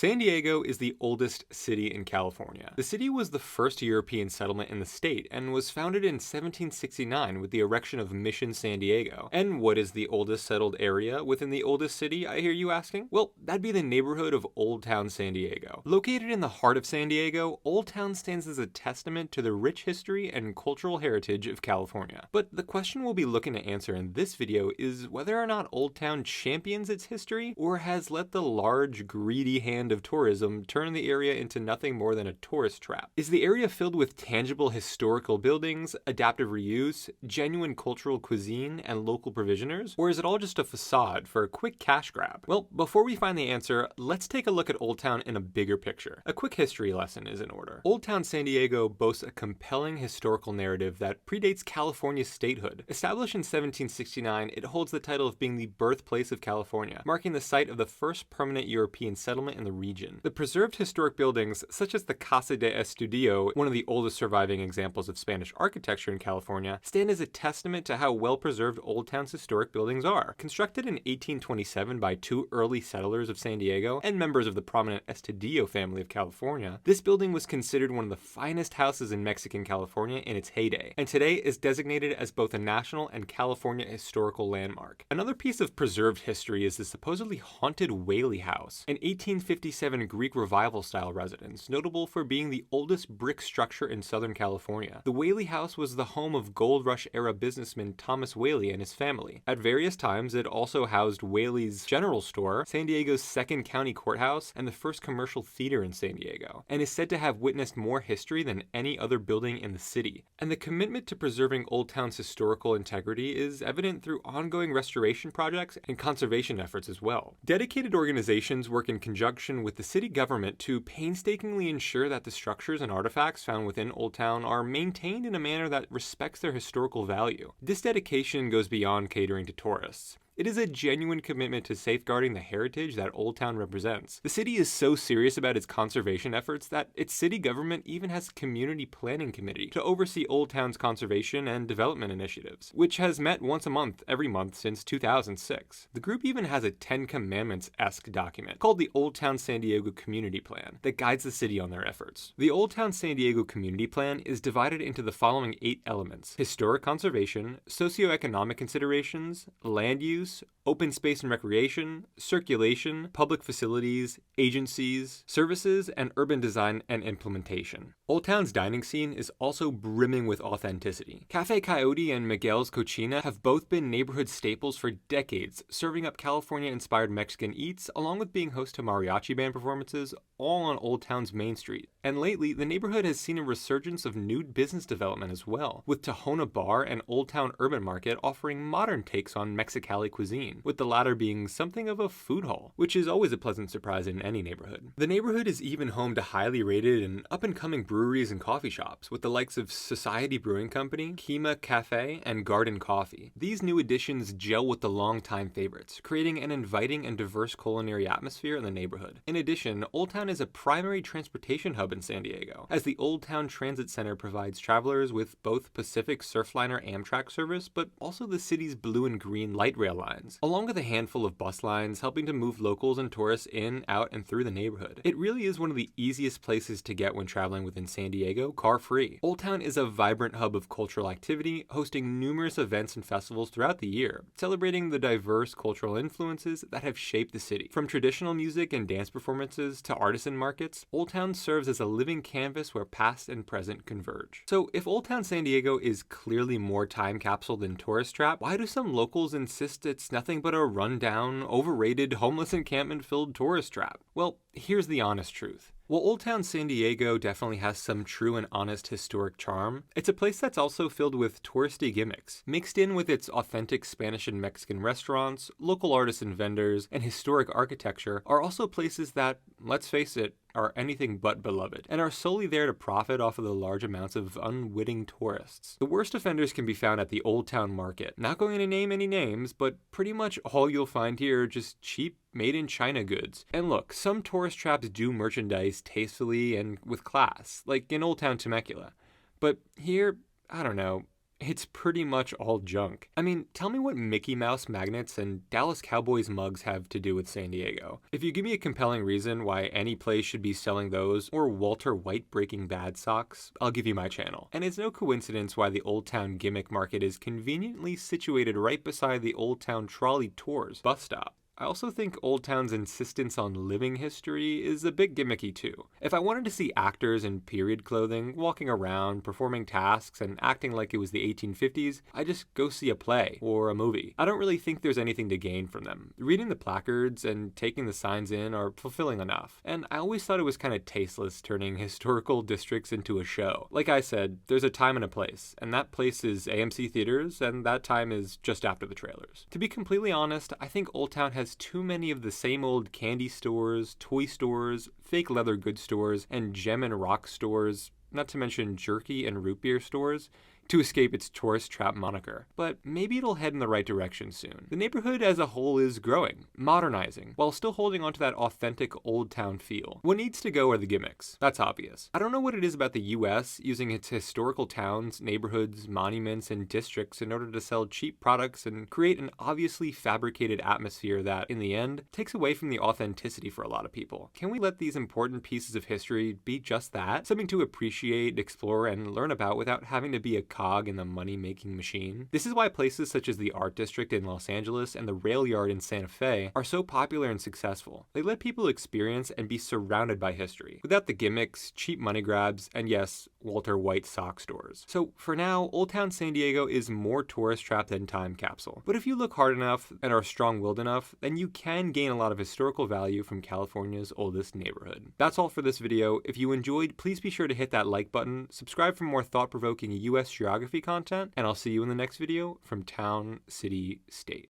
San Diego is the oldest city in California. The city was the first European settlement in the state and was founded in 1769 with the erection of Mission San Diego. And what is the oldest settled area within the oldest city, I hear you asking? Well, that'd be the neighborhood of Old Town San Diego. Located in the heart of San Diego, Old Town stands as a testament to the rich history and cultural heritage of California. But the question we'll be looking to answer in this video is whether or not Old Town champions its history or has let the large, greedy hand of tourism turn the area into nothing more than a tourist trap. Is the area filled with tangible historical buildings, adaptive reuse, genuine cultural cuisine, and local provisioners? Or is it all just a facade for a quick cash grab? Well, before we find the answer, let's take a look at Old Town in a bigger picture. A quick history lesson is in order. Old Town San Diego boasts a compelling historical narrative that predates California's statehood. Established in 1769, it holds the title of being the birthplace of California, marking the site of the first permanent European settlement in the region. The preserved historic buildings, such as the Casa de Estudio, one of the oldest surviving examples of Spanish architecture in California, stand as a testament to how well-preserved Old Town's historic buildings are. Constructed in 1827 by two early settlers of San Diego and members of the prominent Estudillo family of California, this building was considered one of the finest houses in Mexican California in its heyday, and today is designated as both a national and California historical landmark. Another piece of preserved history is the supposedly haunted Whaley House, an 1857 Greek Revival-style residence, notable for being the oldest brick structure in Southern California. The Whaley House was the home of Gold Rush-era businessman Thomas Whaley and his family. At various times, it also housed Whaley's General Store, San Diego's second county courthouse, and the first commercial theater in San Diego, and is said to have witnessed more history than any other building in the city. And the commitment to preserving Old Town's historical integrity is evident through ongoing restoration projects and conservation efforts as well. Dedicated organizations work in conjunction with the city government to painstakingly ensure that the structures and artifacts found within Old Town are maintained in a manner that respects their historical value. This dedication goes beyond catering to tourists. It is a genuine commitment to safeguarding the heritage that Old Town represents. The city is so serious about its conservation efforts that its city government even has a community planning committee to oversee Old Town's conservation and development initiatives, which has met once a month every month since 2006. The group even has a Ten Commandments-esque document called the Old Town San Diego Community Plan that guides the city on their efforts. The Old Town San Diego Community Plan is divided into the following 8 elements: historic conservation, socioeconomic considerations, land use, open space and recreation, circulation, public facilities, agencies, services, and urban design and implementation. Old Town's dining scene is also brimming with authenticity. Cafe Coyote and Miguel's Cochina have both been neighborhood staples for decades, serving up California-inspired Mexican eats, along with being host to mariachi band performances, all on Old Town's Main Street. And lately, the neighborhood has seen a resurgence of new business development as well, with Tahona Bar and Old Town Urban Market offering modern takes on Mexicali cuisine, with the latter being something of a food hall, which is always a pleasant surprise in any neighborhood. The neighborhood is even home to highly rated and up-and-coming breweries and coffee shops, with the likes of Society Brewing Company, Kima Cafe, and Garden Coffee. These new additions gel with the longtime favorites, creating an inviting and diverse culinary atmosphere in the neighborhood. In addition, Old Town is a primary transportation hub in San Diego, as the Old Town Transit Center provides travelers with both Pacific Surfliner Amtrak service, but also the city's blue and green light rail lines, along with a handful of bus lines helping to move locals and tourists in, out, and through the neighborhood. It really is one of the easiest places to get when traveling within San Diego, car-free. Old Town is a vibrant hub of cultural activity, hosting numerous events and festivals throughout the year, celebrating the diverse cultural influences that have shaped the city. From traditional music and dance performances to artisan markets, Old Town serves as a living canvas where past and present converge. So if Old Town San Diego is clearly more time capsule than tourist trap, why do some locals insist it's nothing but a rundown, overrated, homeless encampment-filled tourist trap? Well, here's the honest truth. While Old Town San Diego definitely has some true and honest historic charm, it's a place that's also filled with touristy gimmicks. Mixed in with its authentic Spanish and Mexican restaurants, local artists and vendors, and historic architecture are also places that, let's face it, are anything but beloved, and are solely there to profit off of the large amounts of unwitting tourists. The worst offenders can be found at the Old Town Market. Not going to name any names, but pretty much all you'll find here are just cheap, made-in-China goods. And look, some tourist traps do merchandise tastefully and with class, like in Old Town Temecula. But here, I don't know, It's pretty much all junk. I mean, tell me what Mickey Mouse magnets and Dallas Cowboys mugs have to do with San Diego. If you give me a compelling reason why any place should be selling those, or Walter White Breaking Bad socks, I'll give you my channel. And it's no coincidence why the Old Town Gimmick Market is conveniently situated right beside the Old Town Trolley Tours bus stop. I also think Old Town's insistence on living history is a bit gimmicky too. If I wanted to see actors in period clothing walking around, performing tasks, and acting like it was the 1850s, I just go see a play or a movie. I don't really think there's anything to gain from them. Reading the placards and taking the signs in are fulfilling enough. And I always thought it was kind of tasteless turning historical districts into a show. Like I said, there's a time and a place, and that place is AMC theaters, and that time is just after the trailers. To be completely honest, I think Old Town has too many of the same old candy stores, toy stores, fake leather goods stores, and gem and rock stores, not to mention jerky and root beer stores, to escape its tourist trap moniker. But maybe it'll head in the right direction soon. The neighborhood as a whole is growing, modernizing, while still holding onto that authentic old town feel. What needs to go are the gimmicks. That's obvious. I don't know what it is about the US using its historical towns, neighborhoods, monuments, and districts in order to sell cheap products and create an obviously fabricated atmosphere that, in the end, takes away from the authenticity for a lot of people. Can we let these important pieces of history be just that? Something to appreciate, explore, and learn about without having to be a cog in the money-making machine. This is why places such as the Art District in Los Angeles and the Rail Yard in Santa Fe are so popular and successful. They let people experience and be surrounded by history, without the gimmicks, cheap money grabs, and yes, Walter White sock stores. So for now, Old Town San Diego is more tourist trap than time capsule. But if you look hard enough and are strong-willed enough, then you can gain a lot of historical value from California's oldest neighborhood. That's all for this video. If you enjoyed, please be sure to hit that like button, subscribe for more thought-provoking US geography content, and I'll see you in the next video from Town, City, State.